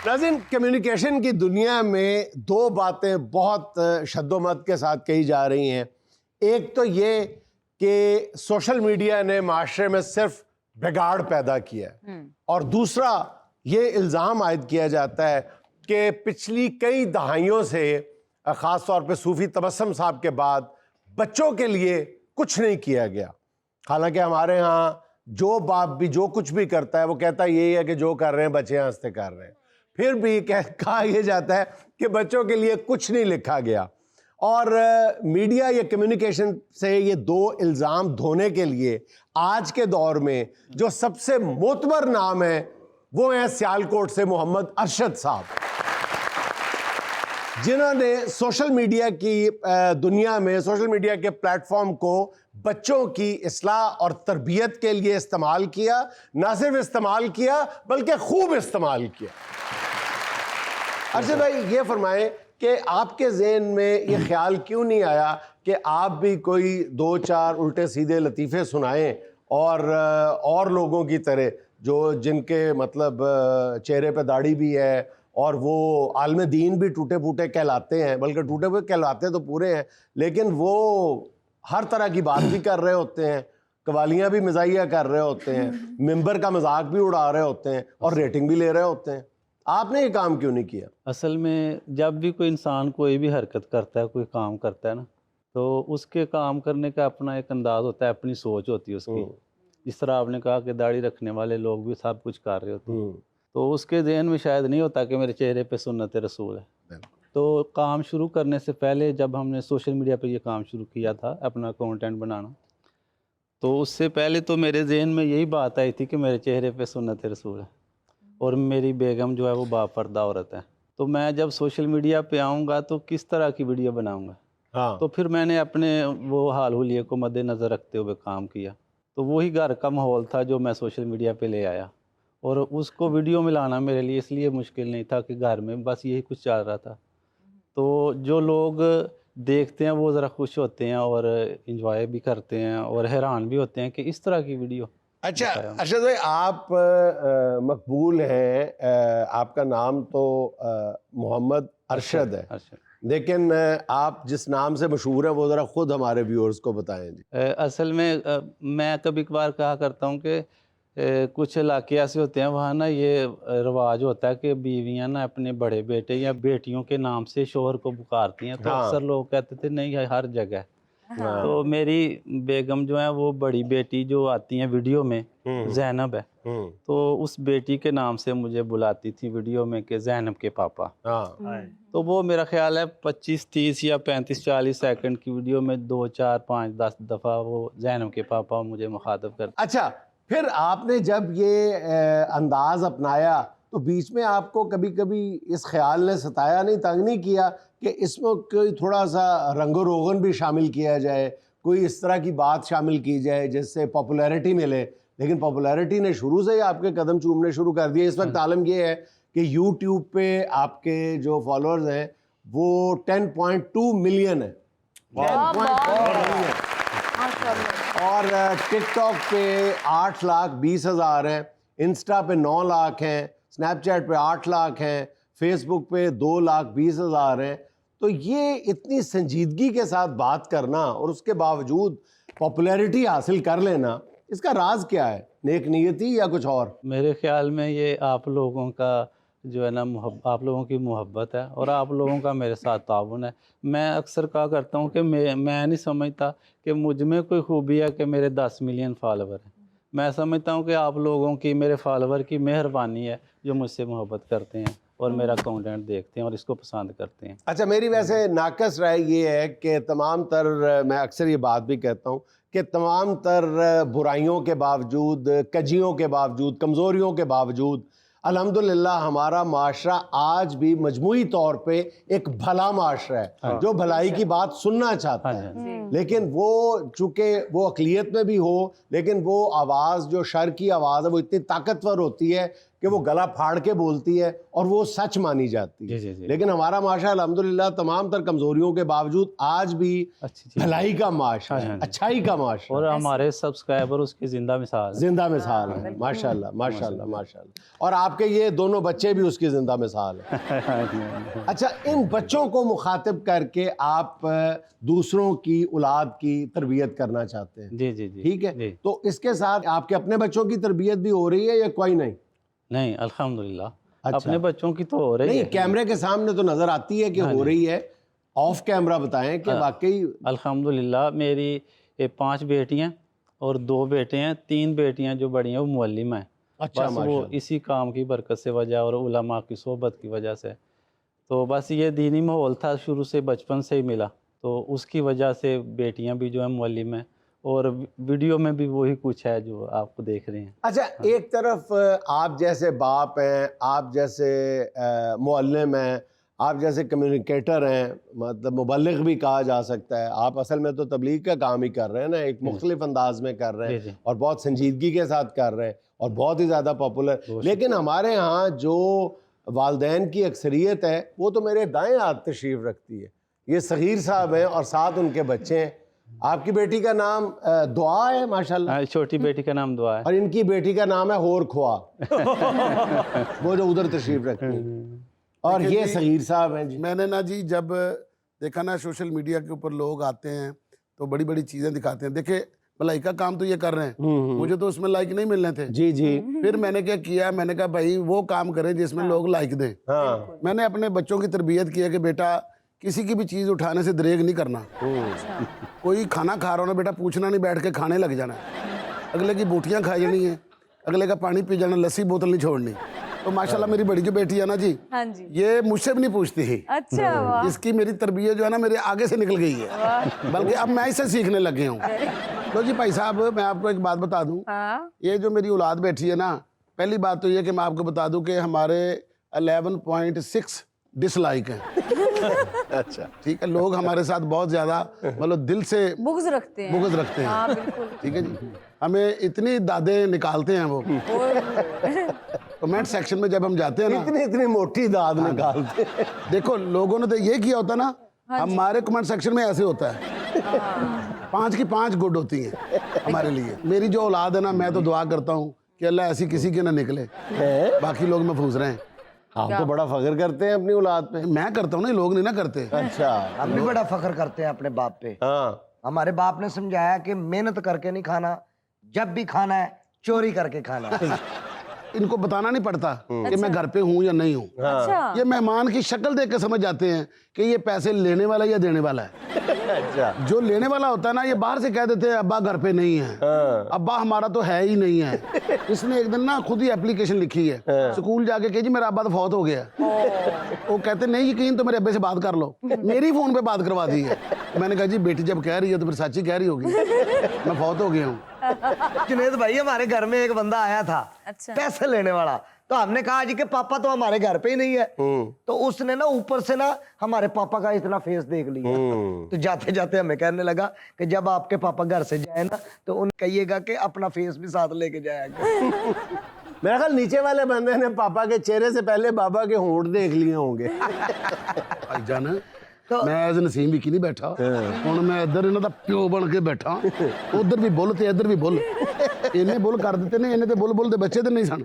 ناظرین، کمیونیکیشن کی دنیا میں دو باتیں بہت شد و مد کے ساتھ کہی جا رہی ہیں. ایک تو یہ کہ سوشل میڈیا نے معاشرے میں صرف بگاڑ پیدا کیا ہے، اور دوسرا یہ الزام عائد کیا جاتا ہے کہ پچھلی کئی دہائیوں سے خاص طور پہ صوفی تبسم صاحب کے بعد بچوں کے لیے کچھ نہیں کیا گیا. حالانکہ ہمارے ہاں جو باپ بھی جو کچھ بھی کرتا ہے وہ کہتا یہی ہے کہ جو کر رہے ہیں بچے ہنستے کر رہے ہیں. پھر بھی کہا یہ جاتا ہے کہ بچوں کے لیے کچھ نہیں لکھا گیا. اور میڈیا یا کمیونیکیشن سے یہ دو الزام دھونے کے لیے آج کے دور میں جو سب سے معتبر نام ہے وہ ہیں سیالکوٹ سے محمد ارشد صاحب، جنہوں نے سوشل میڈیا کی دنیا میں سوشل میڈیا کے پلیٹ فارم کو بچوں کی اصلاح اور تربیت کے لیے استعمال کیا. نہ صرف استعمال کیا بلکہ خوب استعمال کیا. ارشد بھائی یہ فرمائیں کہ آپ کے ذہن میں یہ خیال کیوں نہیں آیا کہ آپ بھی کوئی دو چار الٹے سیدھے لطیفے سنائیں اور لوگوں کی طرح جن کے مطلب چہرے پہ داڑھی بھی ہے اور وہ عالم دین بھی ٹوٹے پھوٹے کہلاتے ہیں، بلکہ ٹوٹے پھوٹے کہلاتے تو پورے ہیں، لیکن وہ ہر طرح کی بات بھی کر رہے ہوتے ہیں، قوالیاں بھی مزاحیہ کر رہے ہوتے ہیں، ممبر کا مذاق بھی اڑا رہے ہوتے ہیں اور ریٹنگ بھی لے رہے ہوتے ہیں. آپ نے یہ کام کیوں نہیں کیا؟ اصل میں جب بھی کوئی انسان کوئی بھی حرکت کرتا ہے، کوئی کام کرتا ہے نا، تو اس کے کام کرنے کا اپنا ایک انداز ہوتا ہے، اپنی سوچ ہوتی ہے اس کی. جس طرح آپ نے کہا کہ داڑھی رکھنے والے لوگ بھی سب کچھ کر رہے ہوتے ہیں، تو اس کے ذہن میں شاید نہیں ہوتا کہ میرے چہرے پہ سنت رسول ہے. تو کام شروع کرنے سے پہلے جب ہم نے سوشل میڈیا پہ یہ کام شروع کیا تھا اپنا کانٹینٹ بنانا، تو اس سے پہلے تو میرے ذہن میں یہی بات آئی تھی کہ میرے چہرے پہ سنت رسول ہے اور میری بیگم جو ہے وہ باپردہ عورت ہے. تو میں جب سوشل میڈیا پہ آؤں گا تو کس طرح کی ویڈیو بناؤں گا؟ تو پھر میں نے اپنے وہ حال حلیے کو مد نظر رکھتے ہوئے کام کیا. تو وہی گھر کا ماحول تھا جو میں سوشل میڈیا پہ لے آیا، اور اس کو ویڈیو میں لانا میرے لیے اس لیے مشکل نہیں تھا کہ گھر میں بس یہی کچھ چل رہا تھا. تو جو لوگ دیکھتے ہیں وہ ذرا خوش ہوتے ہیں اور انجوائے بھی کرتے ہیں اور حیران بھی ہوتے ہیں کہ اس طرح کی ویڈیو. اچھا ارشد بھائی، آپ مقبول ہیں، آپ کا نام تو محمد ارشد ہے، لیکن آپ جس نام سے مشہور ہیں وہ ذرا خود ہمارے ویورز کو بتائیں. جی اصل میں کبھی کبھار کہا کرتا ہوں کہ کچھ علاقے ایسے ہوتے ہیں وہاں نا یہ رواج ہوتا ہے کہ بیویاں نا اپنے بڑے بیٹے یا بیٹیوں کے نام سے شوہر کو پکارتی ہیں. تو اکثر لوگ کہتے تھے نہیں ہے ہر جگہ. تو میری بیگم جو ہے وہ بڑی بیٹی جو آتی ہیں ویڈیو میں زینب ہے، تو اس بیٹی کے نام سے مجھے بلاتی تھی ویڈیو میں کہ زینب کے پاپا. تو وہ میرا خیال ہے 25 30 یا 35 40 سیکنڈ کی ویڈیو میں 2 4 5 10 دفعہ وہ زینب کے پاپا مجھے مخاطب کرتے. اچھا، پھر آپ نے جب یہ انداز اپنایا تو بیچ میں آپ کو کبھی کبھی اس خیال نے ستایا نہیں، تنگ نہیں کیا کہ اس میں کوئی تھوڑا سا رنگ و روغن بھی شامل کیا جائے، کوئی اس طرح کی بات شامل کی جائے جس سے پاپولیرٹی ملے؟ لیکن پاپولیرٹی نے شروع سے ہی آپ کے قدم چومنے شروع کر دیے. اس وقت عالم یہ ہے کہ یوٹیوب پہ آپ کے جو فالوورز ہیں وہ 10.2 ملین ہیں، 10.2 ملین، اور ٹک ٹاک پہ 8,20,000 ہیں، انسٹا پہ 9 لاکھ ہیں، سنیپ چیٹ پہ 8 لاکھ ہیں، فیس بک پہ 2,20,000 ہیں. تو یہ اتنی سنجیدگی کے ساتھ بات کرنا اور اس کے باوجود پاپولیرٹی حاصل کر لینا، اس کا راز کیا ہے؟ نیک نیتی یا کچھ اور؟ میرے خیال میں یہ آپ لوگوں کا جو ہے نا آپ لوگوں کی محبت ہے اور آپ لوگوں کا میرے ساتھ تعاون ہے. میں اکثر کہا کرتا ہوں کہ میں نہیں سمجھتا کہ مجھ میں کوئی خوبی ہے کہ میرے 10 ملین فالوور ہیں. میں سمجھتا ہوں کہ آپ لوگوں کی، میرے فالوور کی مہربانی ہے جو مجھ سے محبت کرتے ہیں اور میرا کانٹینٹ دیکھتے ہیں اور اس کو پسند کرتے ہیں. اچھا، میری ویسے ناقص رائے یہ ہے کہ تمام تر، میں اکثر یہ بات بھی کہتا ہوں کہ تمام تر برائیوں کے باوجود، کجیوں کے باوجود، کمزوریوں کے باوجود الحمدللہ ہمارا معاشرہ آج بھی مجموعی طور پہ ایک بھلا معاشرہ ہے جو بھلائی کی بات سننا چاہتا ہے. لیکن وہ چونکہ وہ اقلیت میں بھی ہو، لیکن وہ آواز جو شر کی آواز ہے وہ اتنی طاقتور ہوتی ہے کہ وہ گلا پھاڑ کے بولتی ہے اور وہ سچ مانی جاتی ہے. لیکن ہمارا معاشرہ الحمدللہ تمام تر کمزوریوں کے باوجود آج بھی بھلائی کا معاشرہ ہے, اچھائی کا معاشرہ, اور ہمارے سبسکرائبر اس کی زندہ مثال ہے. زندہ مثال ہے. ماشاءاللہ ماشاءاللہ ماشاءاللہ. اور آپ کے یہ دونوں بچے بھی اس کی زندہ مثال ہیں. اچھا, ان بچوں کو مخاطب کر کے آپ دوسروں کی اولاد کی تربیت کرنا چاہتے ہیں. جی جی جی, ٹھیک ہے, تو اس کے ساتھ آپ کے اپنے بچوں کی تربیت بھی ہو رہی ہے یا کوئی نہیں؟ نہیں الحمدللہ اپنے بچوں کی تو ہو رہی ہے. نہیں, کیمرے کے سامنے تو نظر آتی ہے کہ ہو رہی ہے, آف کیمرہ بتائیں کہ واقعی. الحمدللہ میری 5 بیٹیاں اور 2 بیٹے ہیں. 3 بیٹیاں جو بڑی ہیں وہ معلم ہیں. اچھا, بس وہ اسی کام کی برکت سے وجہ اور علماء کی صحبت کی وجہ سے, تو بس یہ دینی ماحول تھا شروع سے, بچپن سے ہی ملا, تو اس کی وجہ سے بیٹیاں بھی جو ہیں معلم ہیں, اور ویڈیو میں بھی وہی کچھ ہے جو آپ کو دیکھ رہے ہیں. اچھا, ایک طرف آپ جیسے باپ ہیں, آپ جیسے معلم ہیں, آپ جیسے کمیونیکیٹر ہیں, مطلب مبلغ بھی کہا جا سکتا ہے. آپ اصل میں تو تبلیغ کا کام ہی کر رہے ہیں نا, ایک مختلف انداز میں کر رہے ہیں اور بہت سنجیدگی کے ساتھ کر رہے ہیں اور بہت ہی زیادہ پاپولر. لیکن ہمارے ہاں جو والدین کی اکثریت ہے وہ تو میرے دائیں ہاتھ تشریف رکھتی ہے. یہ صغیر صاحب ہیں اور ساتھ ان کے بچے ہیں. آپ کی بیٹی کا نام دعا ہے ماشاءاللہ, چھوٹی بیٹی کا نام دعا ہے, اور ان کی بیٹی کا نام ہے ہور کھوا, وہ جو ادھر تشریف رکھتی ہیں. اور یہ صغیر صاحب ہیں. جی میں نے نا جی جب دیکھا نا سوشل میڈیا کے اوپر لوگ آتے ہیں تو بڑی بڑی چیزیں دکھاتے ہیں. دیکھیں بھلائی کا کام تو یہ کر رہے ہیں, مجھے تو اس میں لائک نہیں ملنے تھے. جی جی. پھر میں نے کیا کیا, میں نے کہا بھائی وہ کام کریں جس میں لوگ لائک دیں. میں نے اپنے بچوں کی تربیت کی ہے کہ بیٹا کسی کی بھی چیز اٹھانے سے دریغ نہیں کرنا. کوئی کھانا کھا رہا ہو نا بیٹا, پوچھنا نہیں, بیٹھ کے کھانے لگ جانا. اگلے کی بوٹیاں کھا جانی ہیں, اگلے کا پانی پی جانا, لسی بوتل نہیں چھوڑنی. تو ماشاءاللہ میری بڑی جو بیٹی ہے نا جی, یہ مجھ سے بھی نہیں پوچھتی. اچھا, اس کی میری تربیت جو ہے نا میرے آگے سے نکل گئی ہے, بلکہ اب میں اس سے سیکھنے لگ گیا ہوں. تو جی بھائی صاحب, میں آپ کو ایک بات بتا دوں, یہ جو میری اولاد بیٹھی ہے نا, پہلی بات تو یہ کہ میں آپ کو بتا دوں کہ ہمارے 11.6 ڈس لائک ہیں. اچھا ٹھیک ہے, لوگ ہمارے ساتھ بہت زیادہ مطلب دل سے بغض رکھتے ہیں. ہاں بالکل, ٹھیک ہے جی. ہمیں اتنی دادیں نکالتے ہیں وہ کمنٹ سیکشن میں جب ہم جاتے ہیں نا, اتنی موٹی داد نکالتے ہیں. دیکھو لوگوں نے تو یہ کیا ہوتا نا, ہمارے کمنٹ سیکشن میں ایسے ہوتا ہے, 5 کی 5 گڈ ہوتی ہیں ہمارے لیے. میری جو اولاد ہے نا, میں تو دعا کرتا ہوں کہ اللہ ایسی کسی کے نہ نکلے, باقی لوگ محفوظ رہیں. آپ تو بڑا فخر کرتے ہیں اپنی اولاد پہ. میں کرتا ہوں نا, لوگ نہیں نہ کرتے. اچھا, ہم بھی بڑا فخر کرتے ہیں اپنے باپ پہ. ہاں, ہمارے باپ نے سمجھایا کہ محنت کر کے نہیں کھانا, جب بھی کھانا ہے چوری کر کے کھانا ہے. ان کو بتانا نہیں پڑتا کہ میں گھر پہ ہوں یا نہیں ہوں. یہ مہمان کی شکل دیکھ کے سمجھ جاتے ہیں کہ یہ پیسے لینے والا یا دینے والا ہے. جو لینے والا ہوتا ہے نا, یہ باہر سے کہہ دیتے ہیں ابا گھر پہ نہیں ہے, ابا ہمارا تو ہے ہی نہیں ہے. اس نے ایک دن نا خود ہی اپلیکیشن لکھی ہے, اسکول جا کے کہ جی میرا ابا تو فوت ہو گیا. وہ کہتے نہیں یقین تو میرے ابے سے بات کر لو, میری فون پہ بات کروا دی ہے. میں نے کہا جی بیٹی جب کہہ رہی ہے تو پھر سچ ہی کہہ رہی ہوگی, میں فوت ہو گیا ہوں. جنید بھائی, ہمارے گھر میں ایک بندہ آیا تھا پیسے لینے والا, تو ہم نے کہا جی کہ پاپا تو ہمارے گھر پہ ہی نہیں ہے. تو اس نے نا اوپر سے نا ہمارے پاپا کا اتنا فیس دیکھ لیا, تو جاتے جاتے ہمیں کہنے لگا کہ جب آپ کے پاپا گھر سے جائے نا تو ان کہیے گا کہ اپنا فیس بھی ساتھ لے کے جایا گا. میرا خیال نیچے والے بندے نے پاپا کے چہرے سے پہلے بابا کے ہونٹ دیکھ لیے ہوں گے. بھائی جان, میں ایز نسیم بھی کی نہیں بیٹھا ہوں, میں ادھر انہوں دا پیو بن کے بیٹھا, ادھر بھی بول تے ادھر بھی بول. انہیں بول کر دیتے نے, انہیں تے بول دے بچے تے نہیں سن.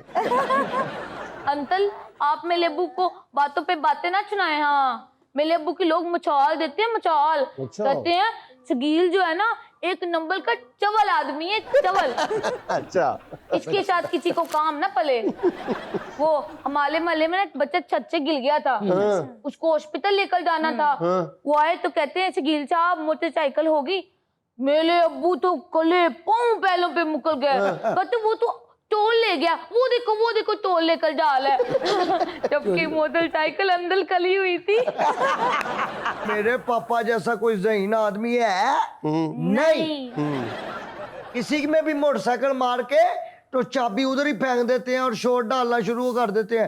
انکل, آپ میرے ابو کو باتوں پہ باتیں نہ سنائیں. ہاں, میرے ابو کی لوگ مچال دیتے ہیں, مچال کہتے ہیں شگیل جو ہے نا ایک نمبر کا چول آدمی ہے, چول. اچھا, اس کے ساتھ کسی کو کام نہ پلے. وہ ہمارے محلے میں ایک بچہ چھت سے گر گیا تھا, اس کو ہاسپٹل لے کر جانا تھا. وہ آئے تو کہتے ہیں شگیل صاحب موٹر سائیکل ہوگی. میرے ابو تو کلے پاؤں پیلوں پہ مکل گئے, کہتے وہ تو ٹول لے گیا, وہ دیکھو ٹول لے کر ڈال ہے, جبکہ موٹر سائیکل اندر کلی ہوئی تھی. میرے پاپا جیسا کوئی ذہین آدمی ہے نہیں. کسی میں بھی موٹر سائیکل مار کے تو چابی ادھر ہی پھینک دیتے ہیں اور شور ڈالنا شروع کر دیتے ہیں.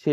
6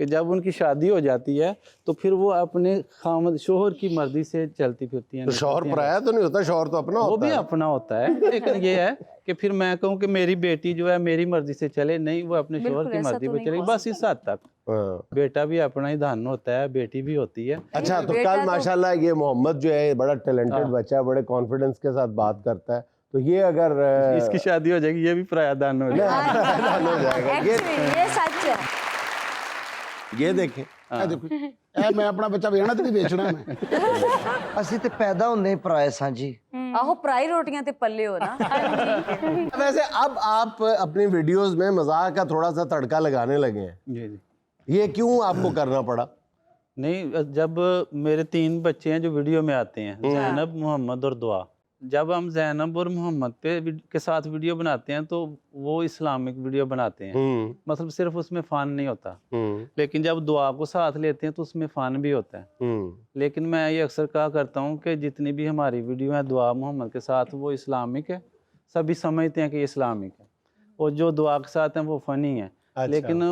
کہ جب ان کی شادی ہو جاتی ہے تو پھر وہ اپنے خامد شوہر کی مرضی سے چلتی پھرتی ہیں. تو شوہر پرایا تو نہیں ہوتا, شوہر تو اپنا وہ ہوتا بھی ہے. اپنا ہوتا ہے, لیکن یہ ہے کہ پھر میں کہوں کہ میری بیٹی جو ہے میری مرضی سے چلے, نہیں وہ اپنے شوہر کی مرضی پہ چلے گی, بس اس حد تک. بیٹا بھی اپنا ہی دھن ہوتا ہے, بیٹی بھی ہوتی ہے. اچھا, تو کل ماشاءاللہ یہ محمد جو ہے بڑا ٹیلنٹڈ بچہ ہے, بڑے کانفیڈنس کے ساتھ بات کرتا ہے, تو یہ اگر اس کی شادی ہو جائے گی یہ بھی پرایا دھن ہو جائے گا. ہو جائے گا. یہ سچ ہے. یہ دیکھیں, میں اپنا بچہ بیچنا تو نہیں بیچنا میں. ਅਸੀਂ ਤੇ ਪੈਦਾ ਹੁੰਦੇ ਪਰਾਏ ਸਾਂ ਜੀ. ਆਹੋ ਪਰਾਈ ਰੋਟੀਆਂ ਤੇ ਪੱਲੇ ਹੋ ਨਾ. ویسے اب آپ اپنی ویڈیوز میں مزاح کا تھوڑا سا تڑکا لگانے لگے ہیں, جی جی. یہ کیوں آپ کو کرنا پڑا؟ نہیں, جب میرے 3 بچے ہیں جو ویڈیو میں آتے ہیں, زینب, محمد اور دعا, جب ہم زینب اور محمد کے ساتھ ویڈیو بناتے ہیں تو وہ اسلامک ویڈیو بناتے ہیں, مطلب صرف اس میں فن نہیں ہوتا. لیکن جب دعا کو ساتھ لیتے ہیں تو اس میں فن بھی ہوتا ہے. لیکن میں یہ اکثر کہا کرتا ہوں کہ جتنی بھی ہماری ویڈیو ہیں دعا محمد کے ساتھ وہ اسلامک ہے, سبھی سمجھتے ہیں کہ یہ اسلامک ہے, اور جو دعا کے ساتھ ہیں وہ فنی ہے. لیکن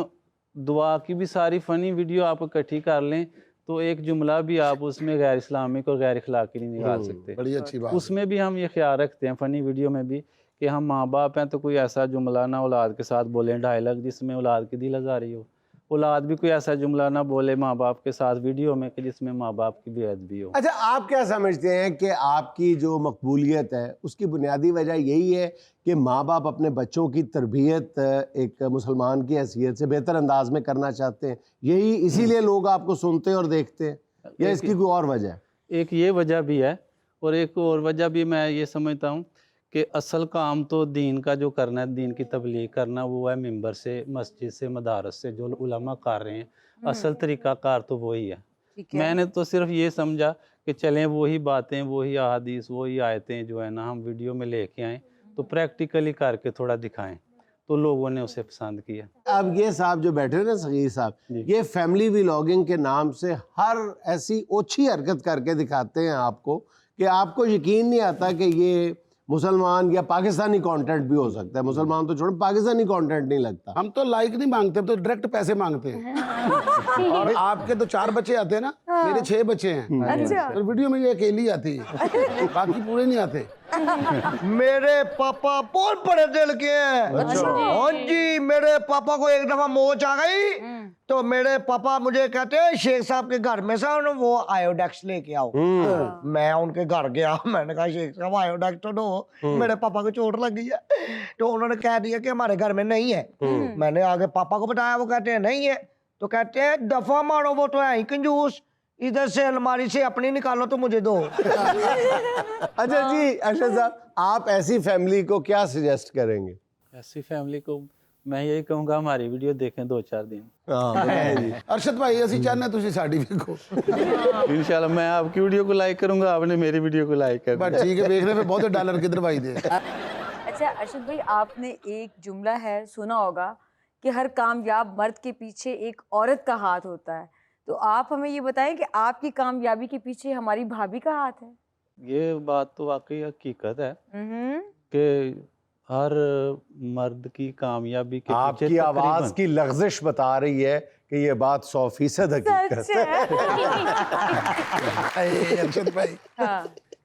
دعا کی بھی ساری فنی ویڈیو آپ اکٹھی کر لیں تو ایک جملہ بھی آپ اس میں غیر اسلامک اور غیر اخلاقی نہیں نکال سکتے. بڑی اچھی بات. اس میں بھی ہم یہ خیال رکھتے ہیں فنی ویڈیو میں بھی کہ ہم ماں باپ ہیں تو کوئی ایسا جملہ نہ اولاد کے ساتھ بولیں ڈائلاگ جس میں اولاد کی دل آزاری ہو, اولاد بھی کوئی ایسا جملہ نہ بولے ماں باپ کے ساتھ ویڈیو میں کہ جس میں ماں باپ کی بے ادبی ہو. اچھا, آپ کیا سمجھتے ہیں کہ آپ کی جو مقبولیت ہے اس کی بنیادی وجہ یہی ہے کہ ماں باپ اپنے بچوں کی تربیت ایک مسلمان کی حیثیت سے بہتر انداز میں کرنا چاہتے ہیں, یہی اسی لیے لوگ آپ کو سنتے اور دیکھتے ہیں, یا اس کی کوئی اور وجہ ہے؟ ایک یہ وجہ بھی ہے, اور ایک اور وجہ بھی میں یہ سمجھتا ہوں کہ اصل کام تو دین کا جو کرنا ہے, دین کی تبلیغ کرنا, وہ ہے ممبر سے, مسجد سے, مدارس سے جو علماء کر رہے ہیں, اصل طریقہ کار تو وہی ہے. میں نے تو صرف یہ سمجھا کہ چلیں وہی باتیں, وہی احادیث, وہی آیتیں جو ہے نا ہم ویڈیو میں لے کے آئیں تو پریکٹیکلی کر کے تھوڑا دکھائیں, تو لوگوں نے اسے پسند کیا. اب یہ صاحب جو بیٹھے نا صغیر صاحب, یہ فیملی ویلاگنگ کے نام سے ہر ایسی اوچھی حرکت کر کے دکھاتے ہیں آپ کو کہ آپ کو یقین نہیں آتا کہ یہ مسلمان یا پاکستانی کانٹینٹ بھی ہو سکتا ہے. مسلمان تو چھوڑو, پاکستانی کانٹینٹ نہیں لگتا. ہم تو لائک نہیں مانگتے, ہم تو ڈائریکٹ پیسے مانگتے ہیں. اور آپ کے تو 4 بچے آتے ہیں نا, میرے 6 بچے ہیں, اور ویڈیو میں یہ اکیلی آتی ہے, باقی پورے نہیں آتے. میرے پاپا بہت بڑے دل کے ہیں. ہاں جی, میرے پاپا کو ایک دفعہ موچ آ گئی تو میرے پاپا مجھے کہتے ہیں شیخ صاحب کے گھر میں سے وہ آئیوڈیکس لے کے آؤ. میں ان کے گھر گیا, میں نے کہا شیخ صاحب آئیوڈیکس تو دو, میرے پاپا کو چوٹ لگ گئی ہے. تو انہوں نے کہہ دیا کہ ہمارے گھر میں نہیں ہے. میں نے آگے پاپا کو بتایا, وہ کہتے ہیں نہیں ہے. تو کہتے ہیں دفعہ مارو, وہ تو ہے ہی کنجوس, ادھر سے الماری سے اپنی نکالو تو مجھے دو. اچھا جی ارشد صاحب, آپ ایسی فیملی کو کیا سجیسٹ کریں گے؟ ایسی فیملی کو میں یہی کہوں گا ہماری ویڈیو دیکھیں 2-4 دن. ارشد بھائی اسی چاہنے تسی ساڈی ویکھو, انشاءاللہ میں آپ کی ویڈیو کو لائک کروں گا, آپ نے میری ویڈیو کو لائک کرنا. بس ٹھیک ہے, دیکھنے پہ بہت ڈالر کدھر بھائی دے. اچھا ارشد بھائی, آپ نے ایک جملہ ہے سنا ہوگا کہ ہر کامیاب مرد کے پیچھے ایک عورت کا ہاتھ ہوتا ہے, تو آپ ہمیں یہ بتائیں کہ آپ کی کامیابی کے پیچھے ہماری بھابھی کا ہاتھ ہے؟ یہ بات تو واقعی حقیقت ہے کہ ہر مرد کی کامیابی کے آپ پیچھے کی آواز کی لغزش بتا رہی ہے کہ یہ بات 100% حقیقت ہے. ارشد بھائی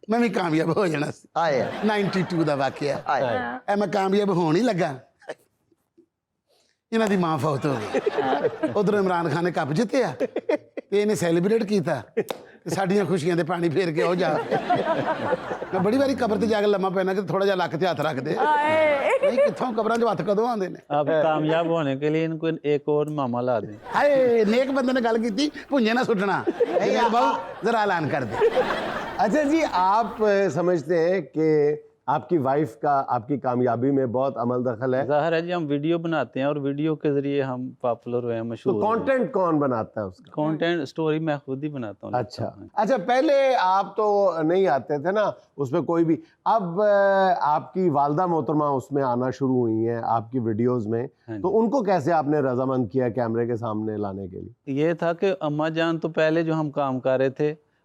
میں بھی کامیاب ہو جانا سی. آئے 92 دا واقعہ اے میں کامیاب ہون ہی لگا, انہاں دی ماں فوت ہو گئی. ادھر عمران خان نے کپ جتیا تے انہیں سیلیبریٹ کیتا, ساڈیاں خوشیاں دے پانی پھیر کے ہو جا. میں بڑی باری قبر تے جا کے لمحہ پینا کہ تھوڑا جا لک تے ہاتھ رکھ دے, نہیں کتھوں قبراں جو ہاتھ کدوں آندے نے. اب کامیاب ہونے کے لیے ان کو ایک اور ماما لا دیں. ہائے نیک بندے نے گل کیتی, پھنجے نہ سٹنا, بہو ذرا اعلان کر دے. اچھا جی, آپ سمجھتے ہیں کہ آپ کی وائف کا آپ کی کامیابی میں بہت عمل دخل ہے؟ ظاہر ہے جی, ہم ویڈیو بناتے ہیں اور ویڈیو کے ذریعے ہم پاپولر ہوئے ہیں, تو مشہور ہوئے ہیں. کانٹینٹ کون بناتا ہے اس کا؟ کانٹینٹ سٹوری میں خود ہی بناتا ہوں. اچھا اچھا, پہلے آپ تو نہیں آتے تھے نا اس میں کوئی بھی, اب آپ کی والدہ محترمہ اس میں آنا شروع ہوئی ہیں آپ کی ویڈیوز میں, تو ان کو کیسے آپ نے رضامند کیا کیمرے کے سامنے لانے کے لیے؟ یہ تھا کہ اماں جان تو پہلے جو ہم کام کر رہے تھے